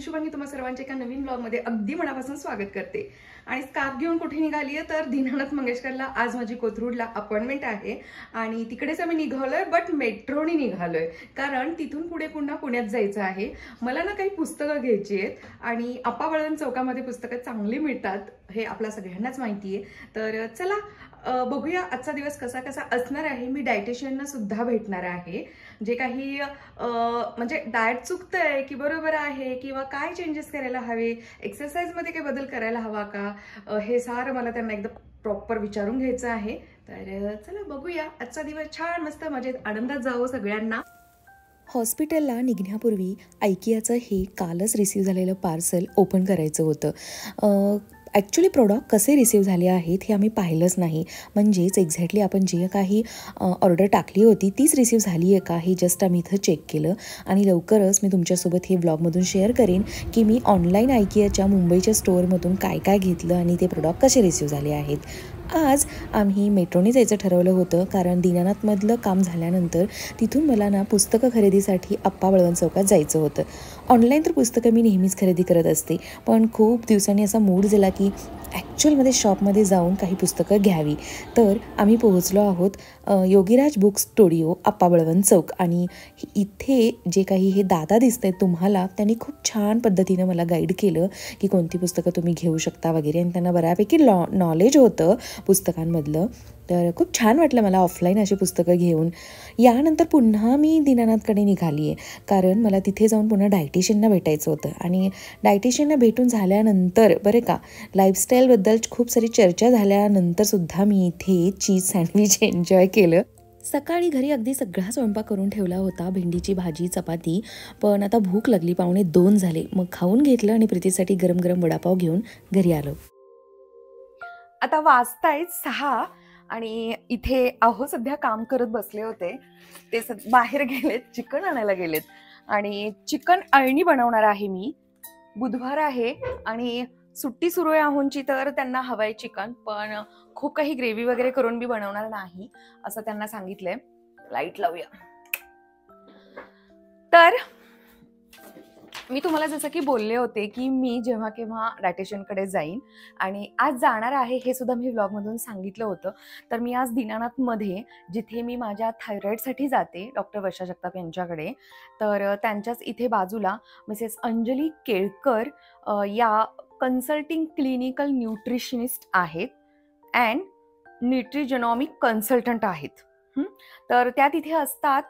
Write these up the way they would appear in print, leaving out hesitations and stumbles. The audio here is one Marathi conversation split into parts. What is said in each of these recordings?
शुभांगी तुम्हा सर्वांच्या एका नवीन ब्लॉगमध्ये अगदी मनापासून स्वागत करते। आणि स्कार्फ घेऊन कुठे निघाली आहे तर दीनानाथ मंगेशकरला आज माझी कोथरूडला अपॉइंटमेंट आहे आणि तिकडेच आम्ही निघालोय, बट मेट्रोनी निघालोय कारण तिथून पुढे पुन्हा पुण्यात जायचं आहे। मला ना काही पुस्तकं घ्यायची आहेत आणि आप्पा बळवंत चौकामध्ये पुस्तकं चांगली मिळतात हे आपल्या सगळ्यांनाच माहिती आहे। तर चला बघूया आजचा दिवस कसा कसा असणार आहे। मी डायटिशियनना सुद्धा भेटणार आहे, जे काही म्हणजे डाएट चुकतंय की बरोबर आहे किंवा काय चेंजेस करायला हवे, एक्सरसाइज मध्ये काही बदल करायला हवा का, हे सारं मला त्यांना एकदम प्रॉपर विचारून घ्यायचं आहे। तर चला बघूया आजचा दिवस छान मस्त मजेत आनंदात जावो सगळ्यांना। हॉस्पिटलला निघण्यापूर्वी IKEAचं हे कालच रिसीव झालेलं पार्सल ओपन करायचं होतं। ॲक्च्युली प्रोडक्ट कसे रिसीव झाले आहेत हे आम्ही पाहिलंच नाही, म्हणजेच एक्झॅक्टली आपण जे काही ऑर्डर टाकली होती तीच रिसीव झाली आहे का हे जस्ट आम्ही इथं चेक केलं। आणि लवकरच मी तुमच्यासोबत हे ब्लॉगमधून शेअर करेन की मी ऑनलाईन IKEAच्या मुंबईच्या स्टोअरमधून काय काय घेतलं आणि ते प्रोडक्ट कसे रिसीव झाले आहेत। आज आम्ही मेट्रोने जायचं ठरवलं होतं कारण दीनानाथमधलं काम झाल्यानंतर तिथून मला ना पुस्तकं खरेदीसाठी आप्पा बळवंत चौकात जायचं होतं। ऑनलाईन तर पुस्तकं मी नेहमीच खरेदी करत असते, पण खूप दिवसांनी असा मूड झाला की ॲक्च्युअलमध्ये शॉपमध्ये जाऊन काही पुस्तकं घ्यावी। तर आम्ही पोहोचलो आहोत योगीराज बुक स्टुडिओ आप्पा बळवंत चौक। आणि इथे जे काही हे दादा दिसत आहेत तुम्हाला, त्यांनी खूप छान पद्धतीनं मला गाईड केलं की कोणती पुस्तकं तुम्ही घेऊ शकता वगैरे, आणि त्यांना बऱ्यापैकी नॉलेज होतं पुस्तकांमधलं। तर खूप छान वाटलं मला ऑफलाईन अशी पुस्तकं घेऊन। यानंतर पुन्हा मी दीनानाथकडे निघाली आहे कारण मला तिथे जाऊन पुन्हा डायटिशियनना भेटायचं होतं। आणि डायटिशियनना भेटून झाल्यानंतर बरं का, लाईफस्टाईलबद्दल खूप सारी चर्चा झाल्यानंतरसुद्धा मी इथे चीज सँडविच एन्जॉय केलं। सकाळी घरी अगदी सगळा स्वयंपाक करून ठेवला होता, भेंडीची भाजी चपाती, पण आता भूक लागली, 1:45 झाले। मग खाऊन घेतलं आणि प्रीतीसाठी गरम गरम वडापाव घेऊन घरी आलो। आता वाजतायत 6 आणि इथे अहो सध्या काम करत बसले होते, ते बाहेर गेलेत, चिकन आणायला गेलेत आणि चिकन अळणी बनवणार आहे मी। बुधवार आहे आणि सुट्टी सुरू आहे अहोंची, तर त्यांना हवंय चिकन, पण खूप काही ग्रेव्ही वगैरे करून मी बनवणार नाही असं त्यांना सांगितलंय। लाईट लावूया। तर मी तुम्हाला जसं की बोलले होते की मी जेव्हा केव्हा डायटिशियनकडे जाईन आणि आज जाणार आहे हे सुद्धा मी व्लॉगमधून सांगितलं होतं। तर मी आज दीनानाथमध्ये, जिथे मी माझ्या थायरॉईडसाठी जाते डॉक्टर वर्षा जगताप यांच्याकडे, तर त्यांच्याच इथे बाजूला मिसेस अंजली केळकर या कन्सल्टिंग क्लिनिकल न्यूट्रिशनिस्ट आहेत अँड न्यूट्रिजनॉमिक कन्सल्टंट आहेत। तर त्या तिथे असतात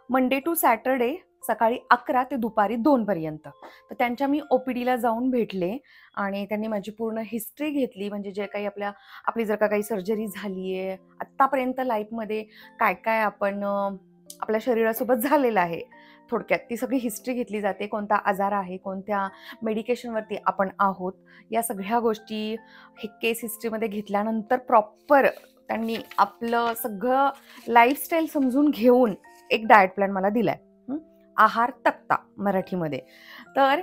मंडे टू सॅटरडे सकाळी 11 ते दुपारी 2 पर्यंत। तर त्यांच्या मी OPDला जाऊन भेटले आणि त्यांनी माझी पूर्ण हिस्ट्री घेतली, म्हणजे जे काही आपली जर का काही सर्जरी झाली आहे आत्तापर्यंत लाईफमध्ये, काय काय आपण आपल्या शरीरासोबत झालेलं आहे, थोडक्यात ती सगळी हिस्ट्री घेतली जाते। कोणता आजार आहे, कोणत्या मेडिकेशनवरती आपण आहोत, या सगळ्या गोष्टी हे केस हिस्ट्रीमध्ये घेतल्यानंतर प्रॉपर त्यांनी आपलं सगळं लाईफस्टाईल समजून घेऊन एक डाएट प्लॅन मला दिलाय, आहार तक्ता मराठीमध्ये। तर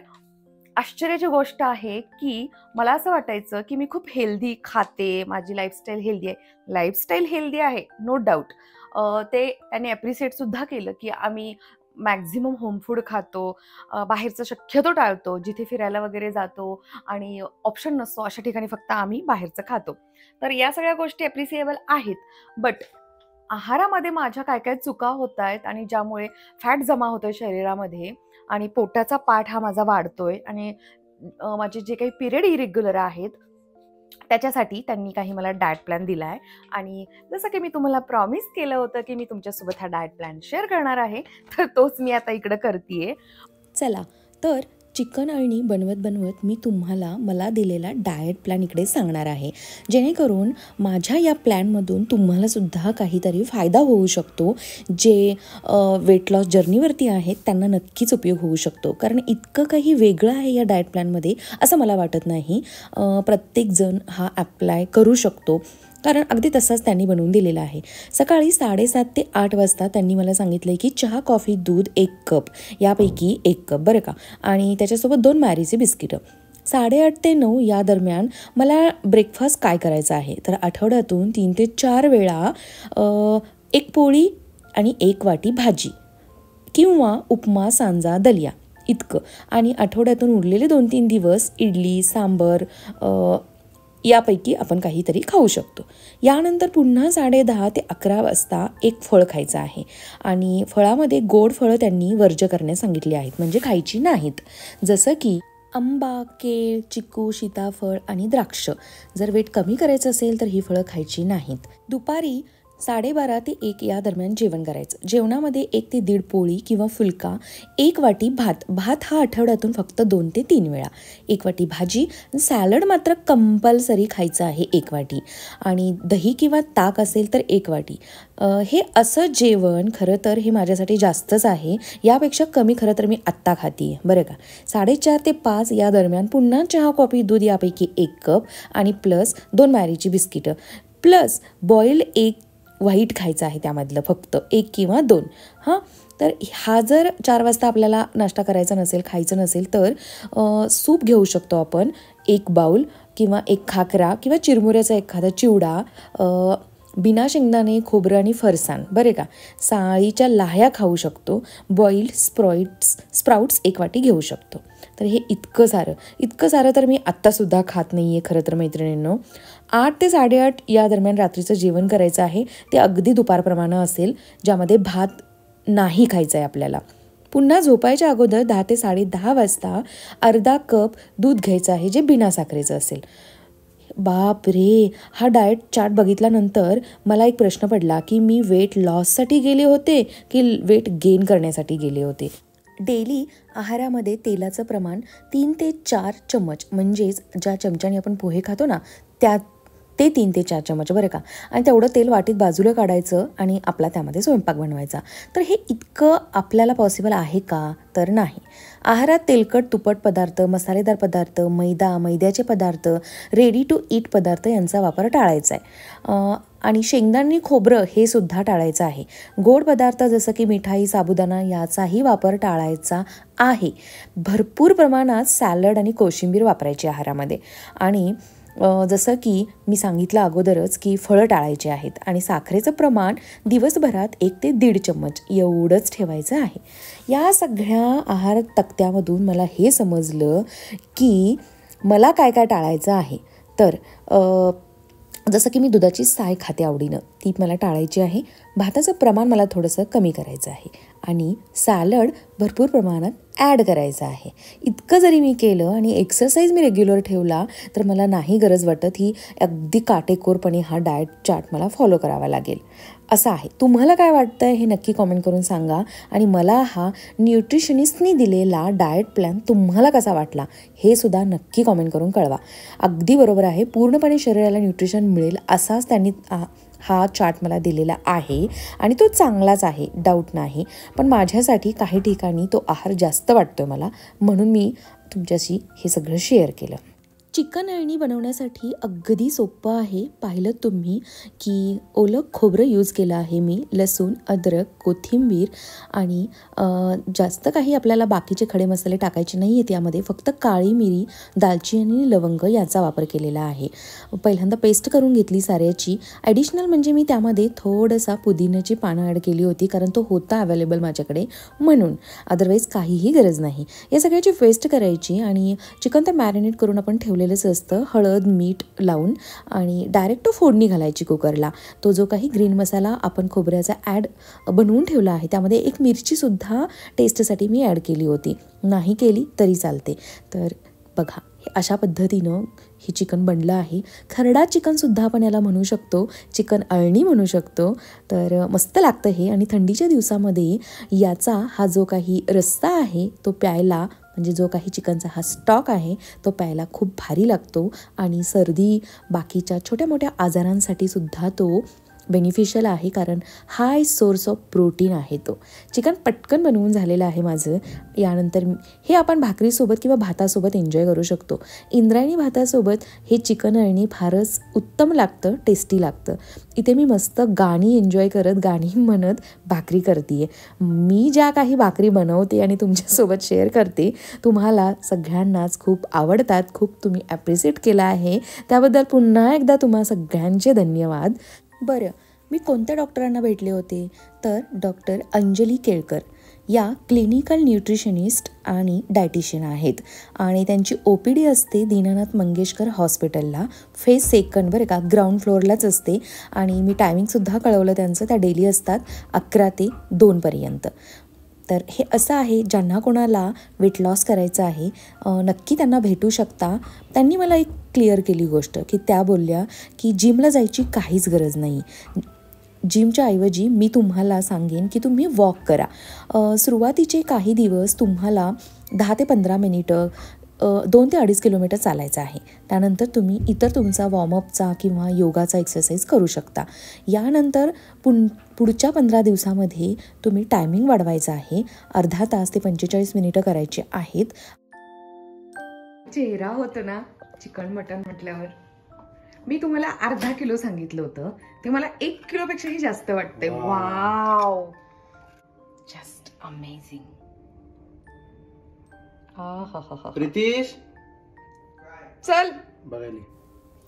आश्चर्याची गोष्ट आहे की मला असं वाटायचं की मी खूप हेल्दी खाते, माझी लाईफस्टाईल हेल्दी आहे। लाईफस्टाईल हेल्दी आहे नो डाऊट, ते त्यांनी ॲप्रिशिएट सुद्धा केलं की आम्ही मॅक्झिमम होम फूड खातो, बाहेरचं शक्यतो टाळतो, जिथे फिरायला वगैरे जातो आणि ऑप्शन नसतो अशा ठिकाणी फक्त आम्ही बाहेरचं खातो। तर या सगळ्या गोष्टी ॲप्रिशिएबल आहेत, बट आहारामध्ये माझ्या काय काय चुका होत आहेत आणि ज्यामुळे फॅट जमा होतोय शरीरामध्ये आणि पोटाचा पाठ हा माझा वाढतोय आणि माझे जे काही पिरियड इरेग्युलर आहेत त्याच्यासाठी त्यांनी काही मला डाएट प्लॅन दिला आहे। आणि जसं की मी तुम्हाला प्रॉमिस केलं होतं की मी तुमच्यासोबत हा डाएट प्लॅन शेअर करणार आहे, तर तोच मी आता इकडं करतेय। चला तर चिकन अळणी बनवत बनवत मी तुम्हाला मला दिलेला डाएट प्लॅन इकडे सांगणार आहे, जेणेकरून माझ्या या प्लॅनमधून तुम्हालासुद्धा काहीतरी फायदा होऊ शकतो। जे वेट लॉस जर्नीवरती आहेत त्यांना नक्कीच उपयोग होऊ शकतो, कारण इतकं काही वेगळं आहे या डाएट प्लॅनमध्ये असं मला वाटत नाही। प्रत्येकजण हा ॲप्लाय करू शकतो, कारण अगदी तसाच त्यांनी बनवून दिलेला आहे। सकाळी 7:30 ते 8 वाजता त्यांनी मला सांगितलं की चहा, कॉफी, दूध 1 कप, यापैकी 1 कप बरं का, आणि त्याच्यासोबत 2 मॅरीची बिस्किटं। 8:30 ते 9 या दरम्यान मला ब्रेकफास्ट काय करायचा आहे, तर आठवड्यातून 3 ते 4 वेळा 1 पोळी आणि 1 वाटी भाजी किंवा उपमा, सांजा, दलिया इतकं. आणि आठवड्यातून उरलेले 2-3 दिवस इडली, सांबर यापैकी आपण काहीतरी खाऊ शकतो. यानंतर पुन्हा 10:30 ते 11 वाजता एक फळ खायचं आहे आणि फळामध्ये गोड फळं त्यांनी वर्ज्य करण्यास सांगितली आहेत, म्हणजे खायची नाहीत. जसं की आंबा, केळ, चिकू, सीताफळ आणि द्राक्ष. जर वेट कमी करायचं असेल तर ही फळं खायची नाहीत. दुपारी 12:30 ते 1 या दरम्यान जेवण करायचं. जेवणामध्ये 1 ते 1.5 पोळी किंवा फुलका, 1 वाटी भात. भात हा आठवड्यातून फक्त 2 ते 3 वेळा. 1 वाटी भाजी, सॅलड मात्र कंपल्सरी खायचं आहे 1 वाटी. आणि दही किंवा ताक असेल तर 1 वाटी. हे असं जेवण खरं तर हे माझ्यासाठी जास्तच आहे. यापेक्षा कमी खरं तर मी आत्ता खाते बरं का. 4:30 ते 5 या दरम्यान पुन्हा चहा, कॉफी, दूध यापैकी 1 कप आणि प्लस 2 मॅरीची बिस्किटं प्लस बॉइल्ड एग व्हाईट खायचं आहे त्यामधलं फक्त 1 किंवा 2. तर हा जर 4 वाजता आपल्याला नाश्ता करायचा नसेल, खायचं नसेल तर सूप घेऊ शकतो आपण 1 बाउल किंवा 1 खाकरा किंवा चिरमुऱ्याचा एखादा चिवडा, बिना शेंगदाणे, खोबरं आणि फरसाण बरे का. साळीच्या लाह्या खाऊ शकतो. बॉइल्ड स्प्राउट्स 1 वाटी घेऊ शकतो. तर हे इतकं सारं तर मी आत्तासुद्धा खात नाही आहे खरं तर मैत्रिणींनो. 8 ते 8:30 या दरम्यान रात्रीचं जेवण करायचं आहे. ते अगदी दुपारप्रमाणे असेल, ज्यामध्ये भात नाही खायचं आहे आपल्याला. पुन्हा झोपायच्या अगोदर 10 ते 10:30 वाजता अर्धा कप दूध घ्यायचं आहे, जे बिना साखरेचं असेल. बाप रे, हा डाएट चार्ट बघितल्यानंतर मला एक प्रश्न पडला की मी वेट लॉससाठी गेले होते की वेट गेन करण्यासाठी गेले होते. डेली आहारामध्ये तेलाचं प्रमाण 3 ते 4 चम्मच, म्हणजेच ज्या चमच्याने आपण पोहे खातो ना ते 3 ते 4 चम्मच बरं का. आणि तेवढं तेल वाटीत बाजूला काढायचं आणि आपला त्यामध्ये स्वयंपाक बनवायचा. तर हे इतकं आपल्याला पॉसिबल आहे का? तर नाही. आहारात तेलकट, तुपट पदार्थ, मसालेदार पदार्थ, मैद्याचे पदार्थ, रेडी टू ईट पदार्थ यांचा वापर टाळायचा आहे. आणि शेंगदाणे, खोबरं हे सुद्धा टाळायचं आहे. गोड पदार्थ जसं की मिठाई, साबुदाणा याचाही वापर टाळायचा आहे. भरपूर प्रमाणात सॅलड आणि कोशिंबीर वापरायची आहारामध्ये. आणि जसं की मी सांगितलं अगोदरच की फळं टाळायची आहेत. आणि साखरेचं प्रमाण दिवसभरात 1 ते 1.5 चम्मच एवढंच ठेवायचं आहे. या सगळ्या आहार तक्त्यामधून मला हे समजलं की मला काय काय टाळायचं आहे. तर जसं की मी दुधाची साय खाते आवडीनं, ती मला टाळायची आहे. भाताचं प्रमाण मला थोडंसं कमी करायचं आहे. आणि सॅलड भरपूर प्रमाणात ॲड करायचं आहे. इतकं जरी मी केलं आणि एक्सरसाइज मी रेग्युलर ठेवला तर मला नाही गरज वाटत ही अगदी काटेकोरपणे हा डाएट चार्ट मला फॉलो करावा लागेल असं आहे. तुम्हाला काय वाटतं हे नक्की कॉमेंट करून सांगा. आणि मला हा न्यूट्रिशनिस्टनी दिलेला डाएट प्लॅन तुम्हाला कसा वाटला हे सुद्धा नक्की कॉमेंट करून कळवा. अगदी बरोबर आहे, पूर्णपणे शरीराला न्यूट्रिशन मिळेल असाच त्यांनी हा चार्ट मला दिलेला आहे आणि तो चांगलाच आहे, डाऊट नाही. पण माझ्यासाठी काही ठिकाणी तो आहार जास्त वाटतोय मला, म्हणून मी तुमच्याशी हे सगळं शेअर केलं. चिकन अळणी बनवण्यासाठी अगदी सोपं आहे. पाहिलं तुम्ही की ओलं खोबरं यूज केलं आहे मी, लसूण, अद्रक, कोथिंबीर आणि जास्त काही आपल्याला बाकीचे खडे मसाले टाकायचे नाही आहेत यामध्ये. फक्त काळी मिरी, दालचिनी आणि लवंग याचा वापर केलेला आहे. पहिल्यांदा पेस्ट करून घेतली साऱ्याची. ॲडिशनल म्हणजे मी त्यामध्ये थोडंसा पुदिन्याची पानं ॲड केली होती, कारण तो होता अवेलेबल माझ्याकडे म्हणून. अदरवाईज काहीही गरज नाही. या सगळ्याची पेस्ट करायची आणि चिकन तर मॅरिनेट करून आपण ठेवलेलंच असतं हळद, मीठ लावून, आणि डायरेक्ट फोडणी घालायची कुकरला. तो जो काही ग्रीन मसाला आपण खोबऱ्याचा ॲड बनवून ठेवला आहे त्यामध्ये 1 मिरचीसुद्धा टेस्टसाठी मी ॲड केली होती. नाही केली तरी चालते. तर बघा, अशा पद्धतीनं हे चिकन बनलं आहे. खरडा चिकनसुद्धा आपण याला म्हणू शकतो, चिकन अळणी म्हणू शकतो. तर मस्त लागतं हे. आणि थंडीच्या दिवसामध्ये याचा हा जो काही रस्सा आहे तो प्यायला, म्हणजे जो काही चिकनचा हा स्टॉक आहे तो प्यायला खूप भारी लागतो. आणि सर्दी, बाकीच्या छोट्या मोठ्या आजारांसाठी सुद्धा तो बेनिफिशियल आहे, कारण हाय सोर्स ऑफ प्रोटीन आहे तो. चिकन पटकन बनवून झालेलं आहे माझं. यानंतर हे आपण भाकरीसोबत किंवा भातासोबत एन्जॉय करू शकतो. इंद्रायणी भातासोबत हे चिकन अळणी फारच उत्तम लागतं, टेस्टी लागतं. इथे मी मस्त गाणी एन्जॉय करत, गाणी म्हणत भाकरी करते. मी ज्या काही भाकरी बनवते आणि तुमच्यासोबत शेअर करते, तुम्हाला सगळ्यांनाच खूप आवडतात. खूप तुम्ही ॲप्रिशिएट केला आहे, त्याबद्दल पुन्हा एकदा तुम्हा सगळ्यांचे धन्यवाद. बरं, मी कोणत्या डॉक्टरांना भेटले होते तर डॉक्टर अंजली केळकर या क्लिनिकल न्यूट्रिशनिस्ट आणि डायटिशियन आहेत आणि त्यांची OPD असते दीनानाथ मंगेशकर हॉस्पिटलला फेज सेकंड बरं का, ग्राउंड फ्लोअरलाच असते. आणि मी टायमिंगसुद्धा कळवलं त्यांचं, त्या डेली असतात 11 ते 2 पर्यंत. तर हे असं आहे, ज्यांना कोणाला वेट लॉस करायचं आहे नक्की त्यांना भेटू शकता. त्यांनी मला एक क्लिअर केली गोष्ट की त्या बोलल्या की जिमला जायची काहीच गरज नाही. जिमच्या ऐवजी मी तुम्हाला सांगेन की तुम्ही वॉक करा. सुरुवातीचे काही दिवस तुम्हाला 10 ते 15 मिनिटं 2 ते 2.5 किलोमीटर चालायचं आहे. त्यानंतर तुम्ही इतर तुमचा वॉर्मअपचा किंवा योगाचा एक्सरसाइज करू शकता. यानंतर पुढच्या 15 दिवसामध्ये तुम्ही टायमिंग वाढवायचा आहे. अर्धा तास ते 45 मिनिटं करायचे आहेत. चेहरा होतं ना चिकन मटन म्हटल्यावर, मी तुम्हाला अर्धा किलो सांगितलं होतं, ते मला 1 किलोपेक्षाही जास्त वाटतंय. Wow, just amazing. प्रितीश चल बघायला.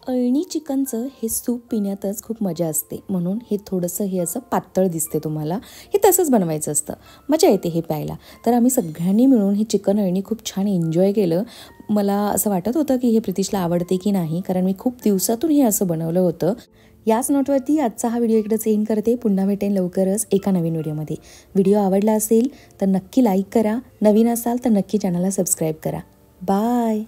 अळणी चिकनचं हे सूप पिण्यातच खूप मजा असते, म्हणून हे थोडंसं हे असं पातळ दिसते तुम्हाला. हे तसंच बनवायचं असतं, मजा येते हे प्यायला. तर आम्ही सगळ्यांनी मिळून हे चिकन अळणी खूप छान एन्जॉय केलं. मला असं वाटत होतं की हे प्रितीशला आवडते की नाही, कारण मी खूप दिवसातून हे असं बनवलं होतं. याच नोटवरती आजचा हा व्हिडिओ इकडेच एंड करते. पुन्हा भेटेन लवकरच एका नवीन व्हिडिओमध्ये. व्हिडिओ आवडला असेल तर नक्की लाईक करा, नवीन असाल तर नक्की चॅनलला सबस्क्राईब करा. बाय.